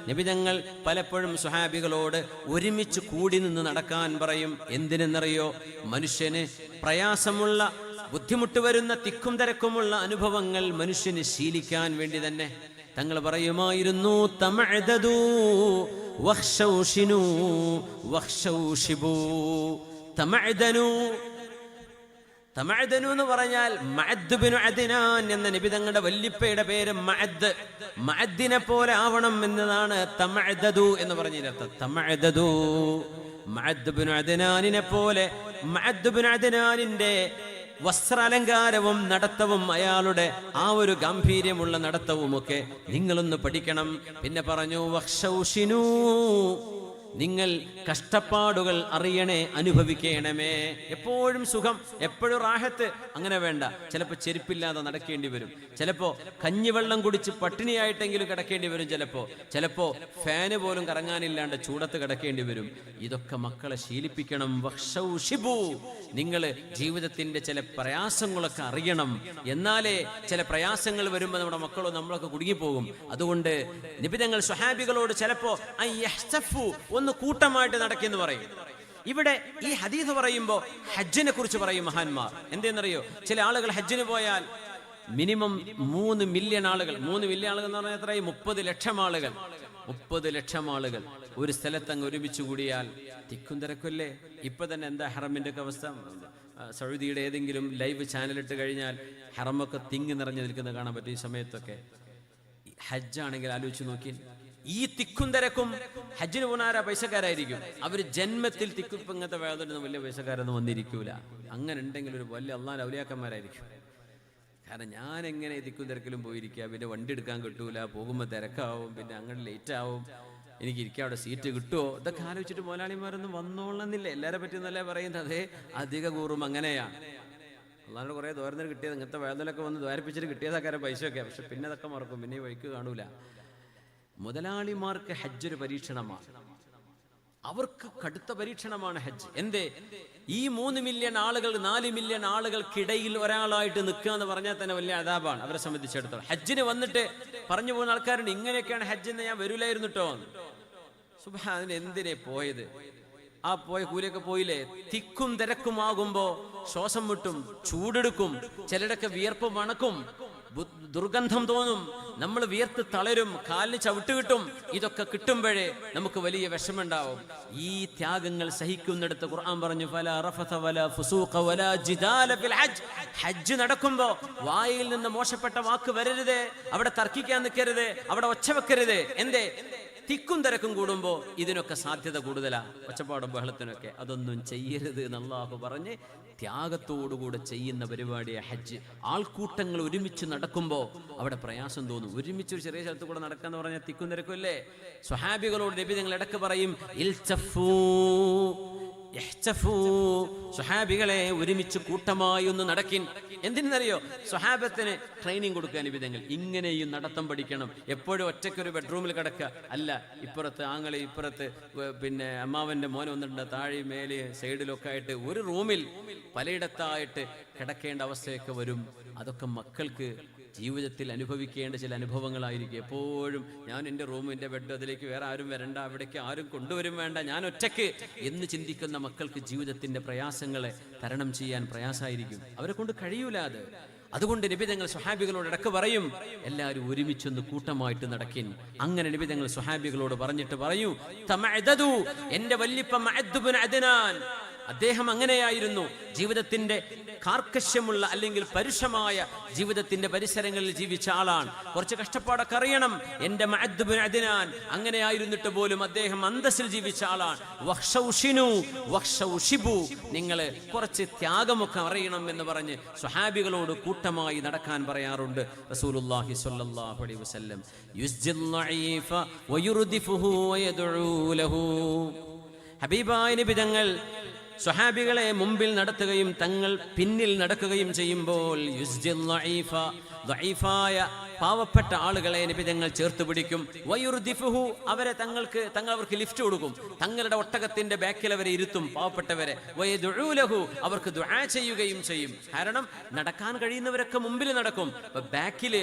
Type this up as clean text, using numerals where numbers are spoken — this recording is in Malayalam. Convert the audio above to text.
നബിതങ്ങൾ പലപ്പോഴും സ്വഹാബികളോട് ഒരുമിച്ച് കൂടി നിന്ന് നടക്കാൻ പറയും. എന്തിനെന്നറിയോ? മനുഷ്യന് പ്രയാസമുള്ള, ബുദ്ധിമുട്ട് വരുന്ന, തിക്കും തിരക്കുമുള്ള അനുഭവങ്ങൾ മനുഷ്യന് ശീലിക്കാൻ വേണ്ടി തന്നെ. തങ്ങൾ പറയുമായിരുന്നു, തമഅദദു വഖ്ശൗശിനു വഖ്ശൗശിബു. തമഅദനു എന്ന് പറഞ്ഞാൽ മഅദ് ബിൻ അദ്നാൻ എന്ന നബി തങ്ങളുടെ വല്ലിപ്പയുടെ പേര് മഅദ്. മഅദിനെ പോലെ ആവണം എന്നതാണ് തമഅദദു എന്ന് പറഞ്ഞതിനർത്ഥം. തമഅദദു മഅദ് ബിൻ അദ്നാനിനെ പോലെ. മഅദ് ബിൻ അദ്നാനിന്റെ വസ്ത്രാലങ്കാരവും നടത്തവും, അയാളുടെ ആ ഒരു ഗാംഭീര്യമുള്ള നടത്തവുമൊക്കെ നിങ്ങളൊന്ന് പഠിക്കണം. പിന്നെ പറഞ്ഞു, വഖ്ശൗശിനു, നിങ്ങൾ കഷ്ടപ്പാടുകൾ അറിയണേ, അനുഭവിക്കണമേ. എപ്പോഴും സുഖം, എപ്പോഴും റാഹത്ത് അങ്ങനെ വേണ്ട. ചിലപ്പോൾ ചെരുപ്പില്ലാതെ നടക്കേണ്ടി വരും, ചിലപ്പോൾ കഞ്ഞിവെള്ളം കുടിച്ച് പട്ടിണിയായിട്ടെങ്കിലും കിടക്കേണ്ടി വരും, ചിലപ്പോൾ ഫാന് പോലും കറങ്ങാനില്ലാണ്ട് ചൂടത്ത് കിടക്കേണ്ടി വരും. ഇതൊക്കെ മക്കളെ ശീലിപ്പിക്കണം. വഖ്ശൗശിബു, നിങ്ങൾ ജീവിതത്തിന്റെ ചില പ്രയാസങ്ങളൊക്കെ അറിയണം. എന്നാലേ ചില പ്രയാസങ്ങൾ വരുമ്പോൾ നമ്മുടെ മക്കളോ നമ്മളൊക്കെ കുടുങ്ങിപ്പോകും. അതുകൊണ്ട് നിബിതങ്ങൾ സ്വഹാബികളോട് ചിലപ്പോ ഒന്ന് കൂട്ടമായിട്ട് നടക്കെന്ന് പറയും. ഇവിടെ ഈ ഹദീസ് പറയുമ്പോൾ ഹജ്ജിനെ കുറിച്ച് പറയും മഹാന്മാർ. എന്തെന്നറിയോ? ചില ആളുകൾ ഹജ്ജിന് പോയാൽ മിനിമം 3 മില്യൺ ആളുകൾ. 3 മില്യൺ ആളുകൾ എന്ന് പറഞ്ഞാൽ എത്രയായി? 30 ലക്ഷം ആളുകൾ. 30 ലക്ഷം ആളുകൾ ഒരു സ്ഥലത്തങ്ങ് ഒരുമിച്ച് കൂടിയാൽ തിക്കും തിരക്കല്ലേ. ഇപ്പൊ തന്നെ എന്താ ഹറമിന്റെ ഒക്കെ അവസ്ഥ? സൗദിയുടെ ഏതെങ്കിലും ലൈവ് ചാനലിട്ട് കഴിഞ്ഞാൽ ഹറമൊക്കെ തിങ്ങി നിറഞ്ഞു നിൽക്കുന്നത് കാണാൻ പറ്റും. ഈ സമയത്തൊക്കെ ഹജ്ജാണെങ്കിൽ ആലോചിച്ച് നോക്കി, ഈ തിക്കും തിരക്കും. ഹജ്ജിന് പോണാരാ? പൈസക്കാരായിരിക്കും. അവര് ജന്മത്തിൽ തിക്കും ഇങ്ങനത്തെ വേദനൊന്നും വലിയ പൈസക്കാരൊന്നും വന്നിരിക്കൂല. അങ്ങനെ ഉണ്ടെങ്കിൽ ഒരു വലിയ അള്ളാഹുവിന്റെ ഔലിയാക്കന്മാരായിരിക്കും. കാരണം ഞാൻ എങ്ങനെ തിക്കും തിരക്കിലും പോയിരിക്കുക, പിന്നെ വണ്ടി എടുക്കാൻ കിട്ടൂല, പോകുമ്പോൾ തിരക്കാവും, പിന്നെ അങ്ങനെ ലേറ്റ് ആവും, എനിക്ക് ഇരിക്കാൻ അവിടെ സീറ്റ് കിട്ടുമോ, ഇതൊക്കെ ആലോചിച്ചിട്ട് മുതലാളിമാരൊന്നും വന്നോളന്നില്ല. എല്ലാരെ പറ്റിയെന്നല്ലേ പറയുന്നത്. അധിക കൂറും അങ്ങനെയാണ്. അള്ളാഹിനോട് കുറേ ദ്വാരത്തിന് കിട്ടിയത്, ഇങ്ങനത്തെ വേദനയൊക്കെ വന്ന് ദ്വാരിപ്പിച്ചിട്ട് കിട്ടിയതാക്കാരെ പൈസയൊക്കെ. പക്ഷെ പിന്നെ അതൊക്കെ മറക്കും, പിന്നെ ഈ വഴിക്ക് കാണൂല. മുതലാളിമാർക്ക് ഹജ്ജ് ഒരു പരീക്ഷണമാണ്. അവർക്ക് കടുത്ത പരീക്ഷണമാണ് ഹജ്ജ്. എന്തേ? ഈ 3 മില്യൺ ആളുകൾ, 4 മില്യൺ ആളുകൾക്കിടയിൽ ഒരാളായിട്ട് നിൽക്കുക എന്ന് പറഞ്ഞാൽ തന്നെ വലിയ അദാബാണ് അവരെ സംബന്ധിച്ചിടത്തോളം. ഹജ്ജിന് വന്നിട്ട് പറഞ്ഞു പോകുന്ന ആൾക്കാരുണ്ട്, ഇങ്ങനെയൊക്കെയാണ് ഹജ്ജിന്ന് ഞാൻ വരൂലായിരുന്നു കേട്ടോ. സുബ്ഹാനല്ലാഹ്, എന്തിനെ പോയത്? ആ പോയ കൂലിയൊക്കെ പോയില്ലേ? തിക്കും തിരക്കുമാകുമ്പോ ശ്വാസം മുട്ടും, ചൂടെടുക്കും, ചിലരൊക്കെ വിയർപ്പ് മണക്കും, ദുർഗന്ധം തോന്നും, നമ്മൾ വിയർത്ത് തളരും, കാലിന് ചവിട്ട് കിട്ടും. ഇതൊക്കെ കിട്ടുമ്പോഴേ നമുക്ക് വലിയ വിഷമുണ്ടാവും. ഈ ത്യാഗങ്ങൾ സഹിക്കുന്നിടത്ത് ഖുർആൻ പറഞ്ഞു, ഫലാ റഫത വലാ ഫുസൂഖ വലാ ജിദാല ഫിൽ ഹജ്ജ്. ഹജ്ജ് നടക്കുമ്പോ വായിൽ നിന്ന് മോശപ്പെട്ട വാക്ക് വരരുത്, അവിടെ തർക്കിക്കാൻ നിൽക്കരുത്, അവിടെ ഒച്ച വെക്കരുത്. എന്തേ? തിക്കും തിരക്കും കൂടുമ്പോ ഇതിനൊക്കെ സാധ്യത കൂടുതലാ, ഒച്ചപ്പാടും ബഹളത്തിനൊക്കെ. അതൊന്നും ചെയ്യരുത് എന്ന് അല്ലാഹു പറഞ്ഞ് ത്യാഗത്തോടുകൂടെ ചെയ്യുന്ന പരിപാടിയാണ് ഹജ്ജ്. ആൾക്കൂട്ടങ്ങൾ ഒരുമിച്ച് നടക്കുമ്പോ അവിടെ പ്രയാസം തോന്നും. ഒരുമിച്ച് ഒരു ചെറിയ സ്ഥലത്ത് കൂടെ നടക്കാന്ന് പറഞ്ഞാൽ തിക്കും തിരക്കും അല്ലേ? സ്വഹാബികളോട് നബി നിങ്ങൾ ഇടക്ക് പറയും, സ്വഹാബികളെ ഒരുമിച്ച് കൂട്ടമായി ഒന്ന് നടക്കിൻ. എന്തിനറിയോ? സ്വഹാബത്തിന് ട്രെയിനിങ് കൊടുക്കാൻ വിധങ്ങൾ. ഇങ്ങനെയും നടത്തം പഠിക്കണം. എപ്പോഴും ഒറ്റയ്ക്കൊരു ബെഡ്റൂമിൽ കിടക്കുക അല്ല. ഇപ്പുറത്ത് ആങ്ങളെ, ഇപ്പുറത്ത് പിന്നെ അമ്മാവന്റെ മോനെ വന്നിട്ടുണ്ട്, താഴെ മേലെ സൈഡിലൊക്കെ ആയിട്ട് ഒരു റൂമിൽ പലയിടത്തായിട്ട് കിടക്കേണ്ട അവസ്ഥയൊക്കെ വരും. അതൊക്കെ മക്കൾക്ക് ജീവിതത്തിൽ അനുഭവിക്കേണ്ട ചില അനുഭവങ്ങളായിരിക്കും. എപ്പോഴും ഞാൻ എൻ്റെ റൂം, എൻ്റെ ബെഡ്, അതിലേക്ക് വേറെ ആരും വരണ്ട, അവിടേക്ക് ആരും കൊണ്ടുവരും വേണ്ട, ഞാൻ ഒറ്റയ്ക്ക് എന്ന് ചിന്തിക്കുന്ന മക്കൾക്ക് ജീവിതത്തിന്റെ പ്രയാസങ്ങളെ തരണം ചെയ്യാൻ പ്രയാസമായിരിക്കും. അവരെ കൊണ്ട് കഴിയൂല അത്. അതുകൊണ്ട് നബി തങ്ങൾ സ്വഹാബികളോട് ഇടക്ക് പറയും, എല്ലാവരും ഒരുമിച്ചൊന്ന് കൂട്ടമായിട്ട് നടക്കിൻ. അങ്ങനെ നബി തങ്ങൾ സ്വഹാബികളോട് പറഞ്ഞിട്ട് പറയൂ, തമഅദദു, എൻ്റെ വല്ലിപ്പ മഅദ് ബിൻ അദ്നാൻ, അദ്ദേഹം അങ്ങനെയായിരുന്നു. ജീവിതത്തിന്റെ കാർക്കശ്യമുള്ള അല്ലെങ്കിൽ പരുഷമായ ജീവിതത്തിന്റെ പരിസരങ്ങളിൽ ജീവിച്ച ആളാണ്. കുറച്ച് കഷ്ടപ്പാടൊക്കെ അറിയണം. എന്റെ മഅദ് ബിൻ അദ്നാൻ അങ്ങനെയായിരുന്നിട്ട് പോലും അദ്ദേഹം അന്തസ്സിൽ ജീവിച്ച ആളാണ്. വഖ്ശൗശിനു വഖ്ശൗശിബു, നിങ്ങൾ കുറച്ച് ത്യാഗമൊക്കെ അറിയണം എന്ന് പറഞ്ഞ് സ്വഹാബികളോട് കൂട്ടമായി നടക്കാൻ പറയാറുണ്ട് റസൂലുള്ളാഹി സ്വല്ലല്ലാഹു അലൈഹി വസല്ലം. യുസ്ജിൽ ലഈഫ വയുർദിഫുഹു വയദഉ ലഹു. ഹബീബായ നബി തങ്ങൾ സ്വഹാബികളെ മുമ്പിൽ നടത്തുകയും തങ്ങൾ പിന്നിൽ നടക്കുകയും ചെയ്യുമ്പോൾ ദഈഫായ പാവപ്പെട്ട ആളുകളെ നബി തങ്ങൾ ചേർത്ത് പിടിക്കും. വയുർദിഫുഹു, അവരെ അവർക്ക് ലിഫ്റ്റ് കൊടുക്കും. തങ്ങളുടെ ഒട്ടകത്തിന്റെ ബാക്കിൽ അവരെ ഇരുത്തും, പാവപ്പെട്ടവരെ. വയദഉ ലഹു, അവർക്ക് ദുആ ചെയ്യുകയും ചെയ്യും. കാരണം നടക്കാൻ കഴിയുന്നവരൊക്കെ മുമ്പിൽ നടക്കും, ബാക്കില്